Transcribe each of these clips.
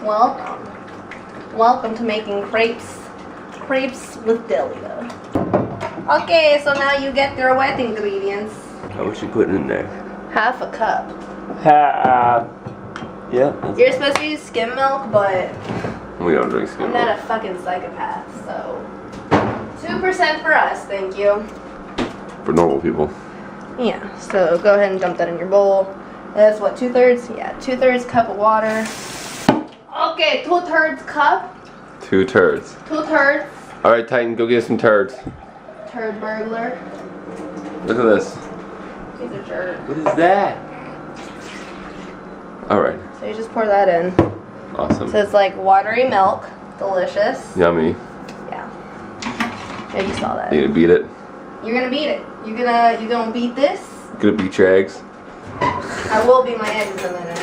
Welcome. Welcome to making crepes. Crepes with Delia. Okay, so now you get your wet ingredients. How much you putting in there? Half a cup. Yeah. You're supposed to use skim milk, but We don't drink skim I'm milk. not a fucking psychopath, so 2% for us, thank you. For normal people. Yeah, so go ahead and dump that in your bowl. That's what, 2/3? Yeah, 2/3 cup of water. Okay, 2/3 cup. 2 turds. 2/3. Alright, Titan, go get some turds. Turd burglar. Look at this. He's a jerk. What is that? Alright. So you just pour that in. Awesome. So it's like watery milk. Delicious. Yummy. Yeah. Maybe you saw that. You gonna beat it? You're gonna beat it. You gonna beat this? Gonna beat your eggs? I will beat my eggs in a minute.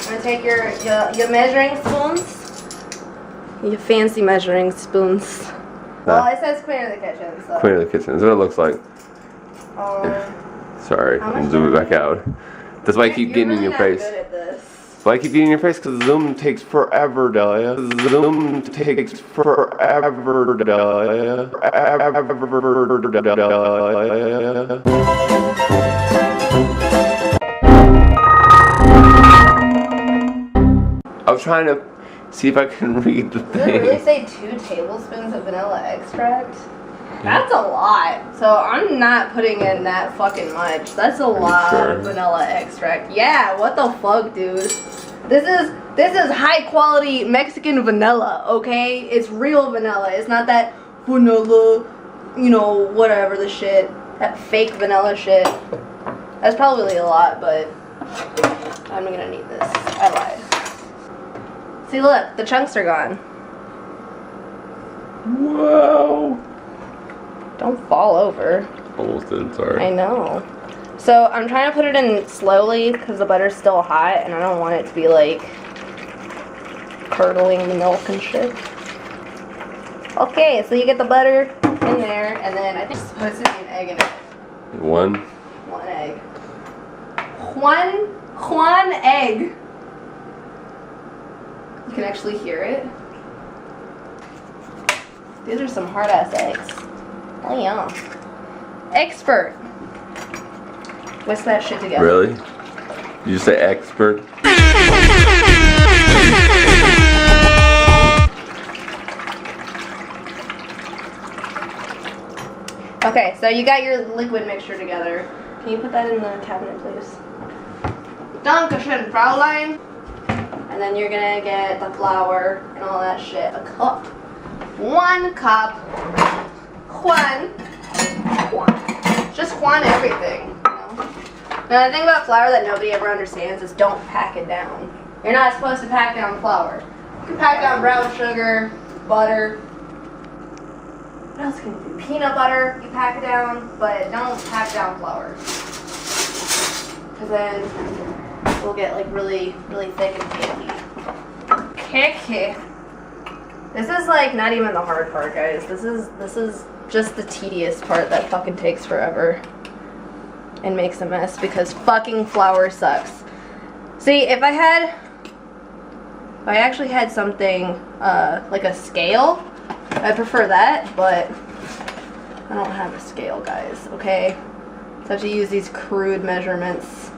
I'm gonna take your measuring spoons. Your fancy measuring spoons. Well, it says clean the kitchen, so. Clean the kitchen. That's what it looks like. Sorry, How I'm much zooming is back out. That's why I keep getting in your face. You're really not good at this. That's why I keep getting in your face, because Zoom takes forever, Delia. Zoom takes forever, Delia. Forever, Delia. I was trying to see if I can read the Does it really thing. say 2 tablespoons of vanilla extract? That's a lot. So I'm not putting in that fucking much. That's a lot of vanilla extract. Yeah, what the fuck, dude? This is high quality Mexican vanilla, okay? It's real vanilla. It's not that vanilla, you know, whatever the shit. That fake vanilla shit. That's probably a lot, but I'm gonna need this. I lied. See, look, the chunks are gone. Whoa. Don't fall over. Almost did, sorry. I know. So I'm trying to put it in slowly because the butter's still hot and I don't want it to be like curdling the milk and shit. Okay, so you get the butter in there and then I think it's supposed to be an egg in it. One egg. One egg. You can actually hear it. These are some hard ass eggs. Oh yeah. Expert. Whisk that shit together. Really? Did you say expert? Okay, so you got your liquid mixture together. Can you put that in the cabinet, please? Dankeschön, Fraulein. And then you're gonna get the flour and all that shit. A cup. 1 cup. Juan. Just Juan everything. You know? Now the thing about flour that nobody ever understands is don't pack it down. You're not supposed to pack down flour. You can pack down brown sugar, butter. What else can you do? Peanut butter, you pack it down, but don't pack down flour. Because then we'll get like really, really thick and cakey. This is like not even the hard part, guys. This is just the tedious part that fucking takes forever and makes a mess because fucking flour sucks. See, if I actually had something like a scale, I'd prefer that, but I don't have a scale, guys, okay? So I have to use these crude measurements,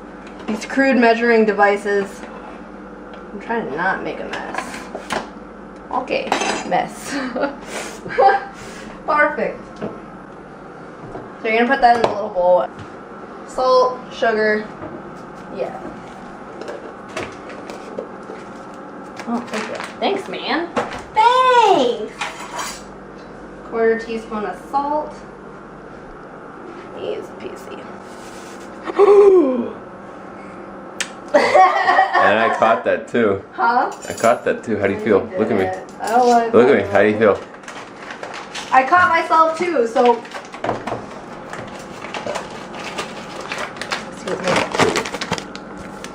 these crude measuring devices. I'm trying to not make a mess. Okay, mess. Perfect. So you're gonna put that in a little bowl. Salt, sugar, yeah. Oh, thank you. Thanks, man. Thanks! 1/4 teaspoon of salt. Easy peasy. And I caught that too. Huh? I caught that too. How do you feel? Look at me. I don't want to. Look at me. How do you feel? I caught myself too, so. Excuse me.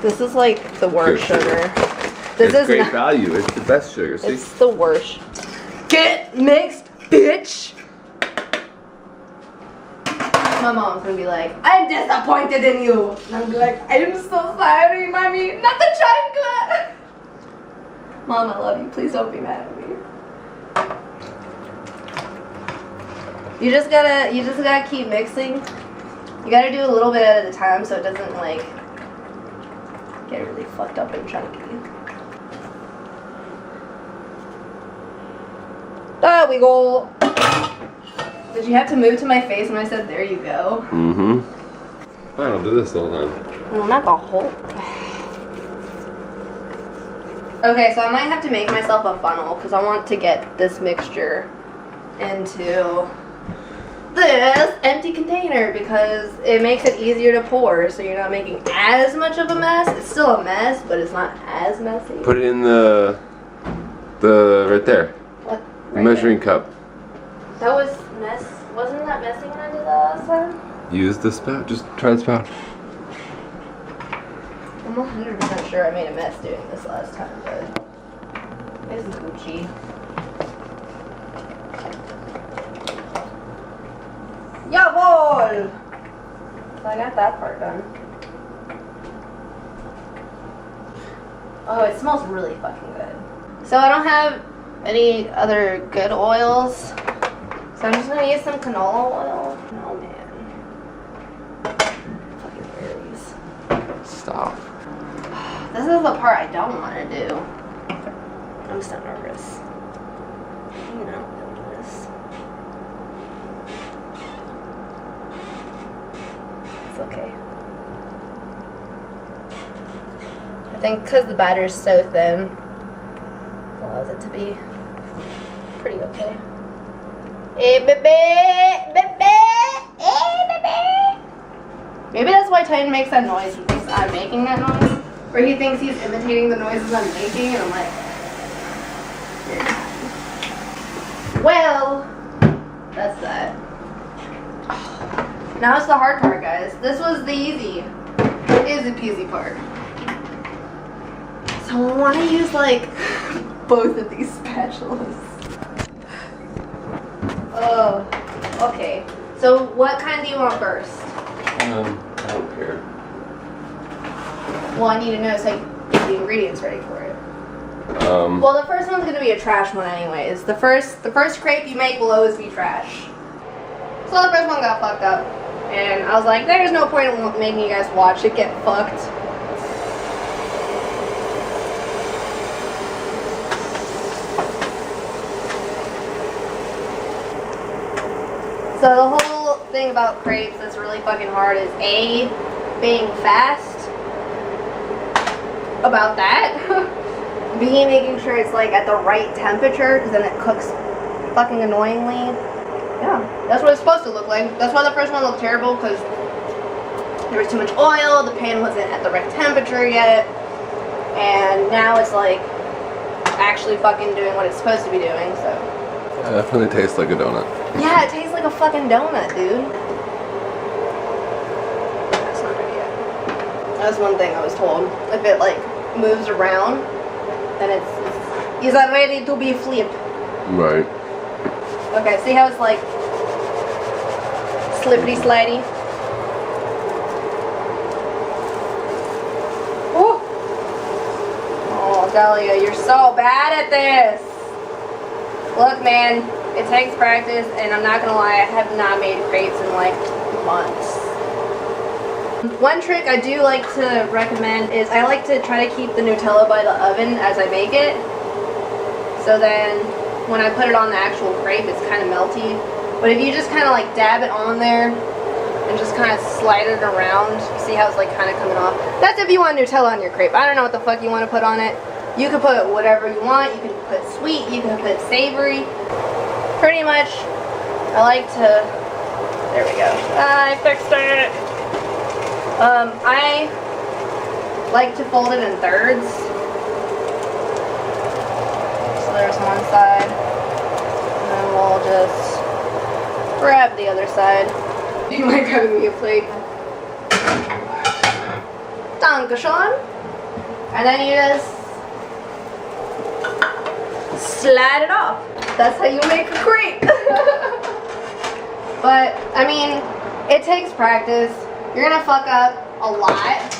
This is like the worst Good sugar. This It's is great not, value. It's the best sugar. See? It's the worst. Get mixed, bitch! My mom's gonna be like, I'm disappointed in you. And I'm like, I'm so sorry, mommy. Not the chocolate. Mom, I love you. Please don't be mad at me. You just gotta keep mixing. You gotta do a little bit at a time so it doesn't like get really fucked up and chunky. There we go. Did you have to move to my face when I said there you go? Mm-hmm. I don't do this all the time. Well, not the whole. Okay, so I might have to make myself a funnel because I want to get this mixture into this empty container because it makes it easier to pour, so you're not making as much of a mess. It's still a mess, but it's not as messy. Put it in the right there. What? The measuring cup. That was mess. Wasn't that messy when I did that last time? Use the spout. Just try the spout. I'm 100% sure I made a mess doing this last time, but it's Gucci. Jawohl! So I got that part done. Oh, it smells really fucking good. So I don't have any other good oils, so I'm just gonna use some canola oil. Oh man. Fucking berries. Stop. This is the part I don't want to do. I'm so nervous. You know, doing this. It's okay. I think because the batter is so thin, it allows it to be pretty okay. Hey, baby! Baby! Hey, baby! Maybe that's why Titan makes that noise. He thinks I'm making that noise. Or he thinks he's imitating the noises I'm making, and I'm like, you're not. Well, that's that. Now it's the hard part, guys. This was the easy peasy part. So I want to use like both of these spatulas. Oh, okay. So what kind do you want first? I don't care. Well, I need to know so I can get the ingredients ready for it. Well, the first one's gonna be a trash one anyways. The first crepe you make will always be trash. So the first one got fucked up. And I was like, there's no point in making you guys watch it get fucked. So the whole thing about crepes that's really fucking hard is A, being fast about that. B, making sure it's like at the right temperature because then it cooks fucking annoyingly. Yeah, that's what it's supposed to look like. That's why the first one looked terrible because there was too much oil, the pan wasn't at the right temperature yet, and now it's like actually fucking doing what it's supposed to be doing, so. It definitely tastes like a donut. Yeah, it tastes like a fucking donut, dude. That's not ready yet. That's one thing I was told. If it like moves around, then it's ready to be flipped. Right. Okay, see how it's like slippity slidey? Woo! Oh, Delia, you're so bad at this. Look, man, it takes practice, and I'm not gonna lie, I have not made crepes in like months. One trick I do like to recommend is I like to try to keep the Nutella by the oven as I make it. So then when I put it on the actual crepe, it's kind of melty. But if you just kind of like dab it on there and just kind of slide it around, you see how it's like kind of coming off? That's if you want Nutella on your crepe. I don't know what the fuck you want to put on it. You can put whatever you want. You can put sweet, you can put savory. Pretty much, I like to, there we go. I fixed it. I like to fold it in thirds. So there's one side, and then we'll just grab the other side. You might grab me a plate. Dankeschön. And then you just slide it off. That's how you make a crepe. But, I mean, it takes practice. You're gonna fuck up a lot.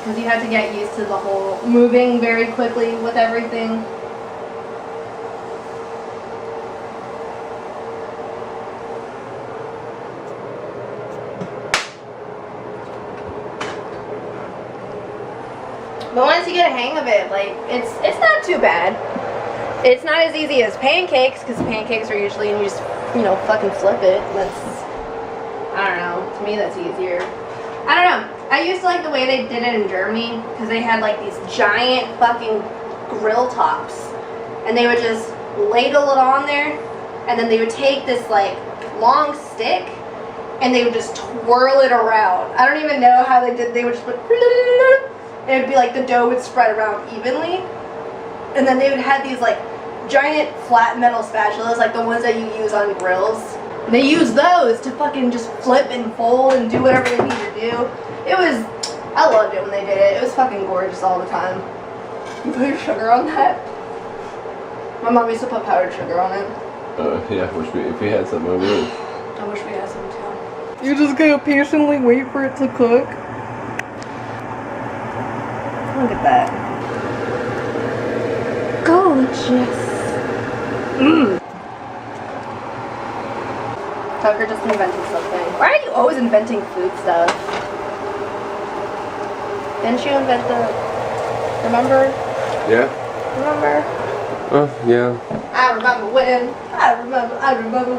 because you have to get used to the whole moving very quickly with everything. But once you get a hang of it, like, it's not too bad. It's not as easy as pancakes, because pancakes are usually, and you just, you know, fucking flip it. That's, I don't know, to me that's easier. I don't know. I used to like the way they did it in Germany, because they had like these giant fucking grill tops. And they would just ladle it on there, and then they would take this like long stick, and they would just twirl it around. I don't even know how they did, they would just put, and it would be like the dough would spread around evenly. And then they would have these like giant flat metal spatulas, like the ones that you use on grills. And they use those to fucking just flip and fold and do whatever they need to do. It was, I loved it when they did it. It was fucking gorgeous all the time. You put your sugar on that? My mom used to put powdered sugar on it. Yeah, if we had something, we would. I wish we had some too. You're just gonna patiently wait for it to cook? Look at that. Gorgeous. Mmm. Tucker just invented something. Why are you always inventing food stuff? Didn't you invent the... Remember? Yeah. Remember? Yeah. I remember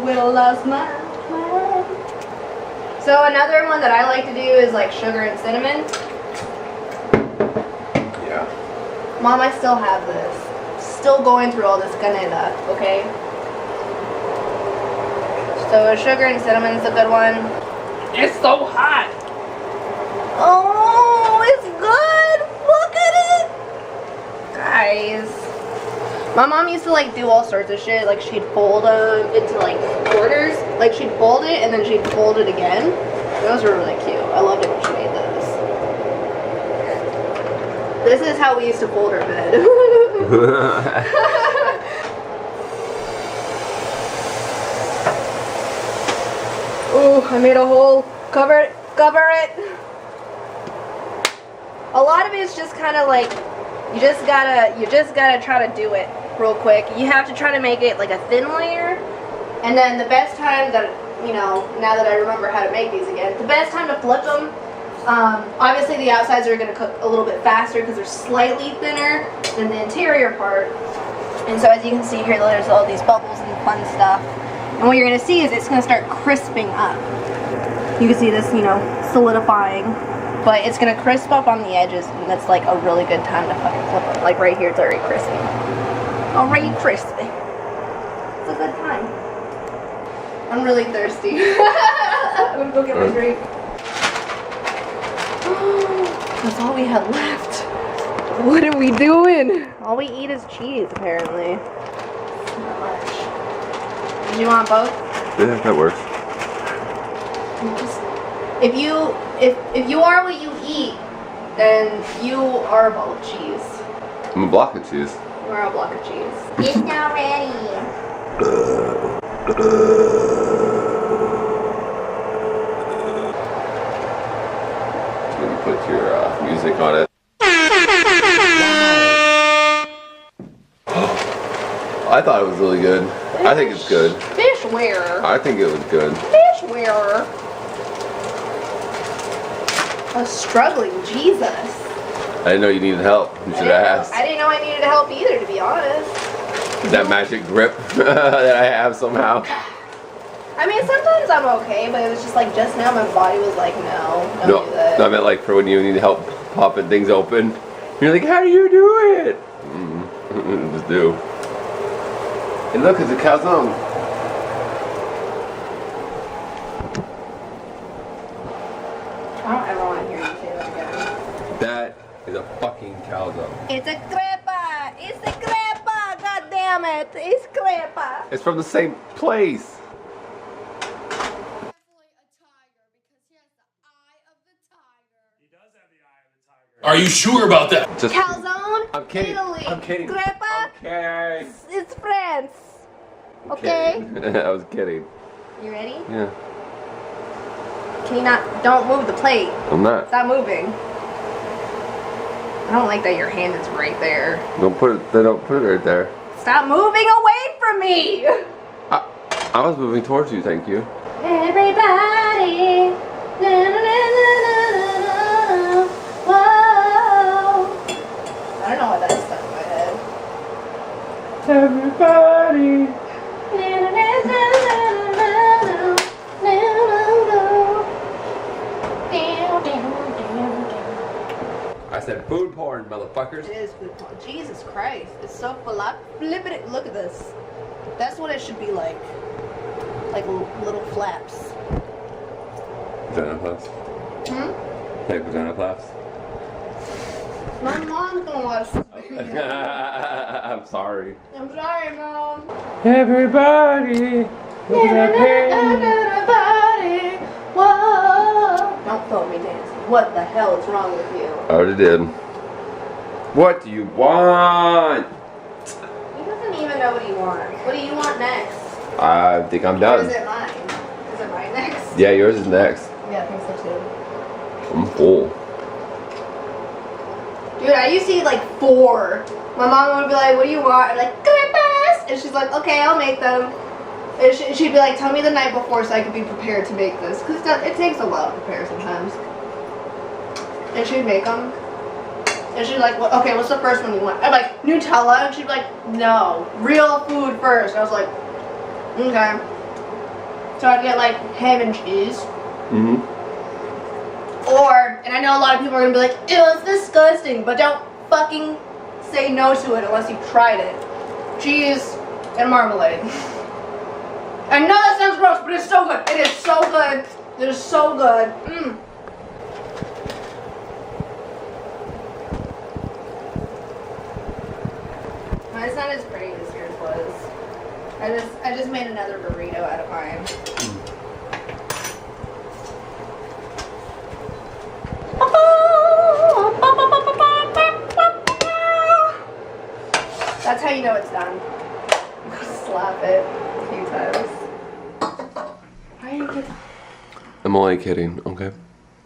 when I lost my mind. So another one that I like to do is like sugar and cinnamon. Yeah. Mom, I still have this. Still going through all this canela, okay? So sugar and cinnamon is a good one. It's so hot. Oh, it's good. Look at it, guys. My mom used to like do all sorts of shit. Like she'd fold them into like quarters. Like she'd fold it and then she'd fold it again. Those were really cute. I loved it when she made those. This is how we used to fold our bed. Oh, I made a hole. Cover it. Cover it. A lot of it is just kind of like you just gotta try to do it real quick. You have to try to make it like a thin layer, and then the best time that, you know, now that I remember how to make these again, the best time to flip them, obviously the outsides are going to cook a little bit faster because they're slightly thinner than the interior part. And so as you can see here, there's all these bubbles and fun stuff. And what you're going to see is it's going to start crisping up. You can see this, you know, solidifying. But it's going to crisp up on the edges, and that's like a really good time to fucking flip them. Like right here, it's already crispy. Already crispy. It's a good time. I'm really thirsty. I'm gonna go get my drink. That's all we had left. What are we doing? All we eat is cheese, apparently. Not much. Did you want both? Yeah, that works. If you are what you eat, then you are a ball of cheese. I'm a block of cheese. You are a block of cheese. It's not ready. When you put your music on it. I thought it was really good. I think it's good. Fishware. I think it was good. Fishware. I was struggling, Jesus. I didn't know you needed help. You should have asked. I didn't know I needed help either, to be honest. That magic grip that I have somehow. I mean, sometimes I'm okay, but it was just like just now my body was like, no, don't do that. No, I meant like for when you need help popping things open. You're like, how do you do it? Just do. And look, it's a calzone. I don't ever want to hear you say that again. That is a fucking calzone. It's a crepe! It's a crepe! God damn it! It's crepe! It's from the same place. Are you sure about that? Just, Calzone? I'm kidding. Italy. I'm kidding. Crepe? Okay. It's France. Okay? I was kidding. You ready? Yeah. Can you not? Don't move the plate. I'm not. Stop moving. I don't like that your hand is right there. Don't put it. They don't put it right there. Stop moving away from me! I was moving towards you. Thank you. Everybody. Na, na, na, na, na, na, whoa. I don't know why that's stuck in my head. Everybody. Na, na, na, na, na, na, na, na, na. I said food porn, motherfuckers. It is food porn. Jesus Christ. It's so flippity. Look at this. That's what it should be like. Like little flaps. Vagina flaps. Like vagina flaps. My mom's gonna watch this video. I'm sorry. I'm sorry, Mom. Everybody. Everybody. Whoa. Don't film me dancing. What the hell is wrong with you? I already did. What do you want? He doesn't even know what he wants. What do you want next? I think I'm Or done. is it mine? Is it mine next? Yeah, yours is next. Yeah, I think so too. I'm full. Dude, I used to eat like 4. My mom would be like, what do you want? I'm like, crepes! And she's like, okay, I'll make them. And she'd be like, tell me the night before so I could be prepared to make this. Because it takes a while to prepare sometimes. And she'd make them. And she'd like, well, okay, what's the first one you want? I'm like, Nutella? And she'd be like, no, real food first. And I was like, okay. So I'd get like ham and cheese. Or, and I know a lot of people are going to be like, ew, it's disgusting. But don't fucking say no to it unless you've tried it. Cheese and marmalade. I know that sounds gross, but it's so good. It is so good. It is so good. Mine's not as pretty as yours was. I just made another burrito out of mine. That's how you know it's done. Slap it a few times. Why are you kidding? I'm only kidding, okay?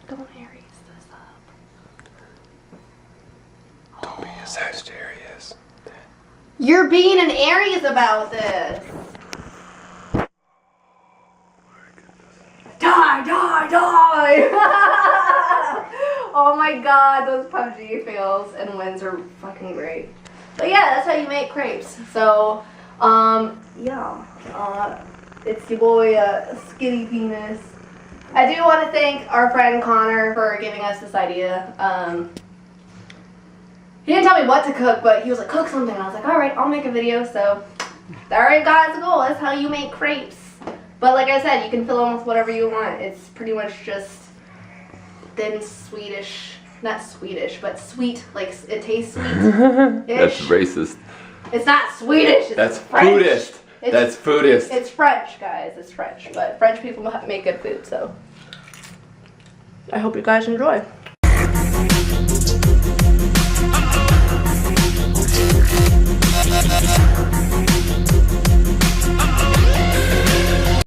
Don't Aries this up. Don't be a Sagittarius. You're being an Aries about this. Die, die, die! Oh my god, those PUBG fails and wins are fucking great. But yeah, that's how you make crepes. So, yeah. It's your boy, Skinny Penis. I do want to thank our friend Connor for giving us this idea. He didn't tell me what to cook, but he was like, cook something. And I was like, alright, I'll make a video. So, alright guys, goal. That's how you make crepes. But like I said, you can fill them with whatever you want. It's pretty much just thin Swedish, not Swedish, but sweet, like it tastes sweet. That's racist. It's not Swedish, it's That's French. foodist. That's foodist. It's French, guys, it's French. But French people make good food, so I hope you guys enjoy.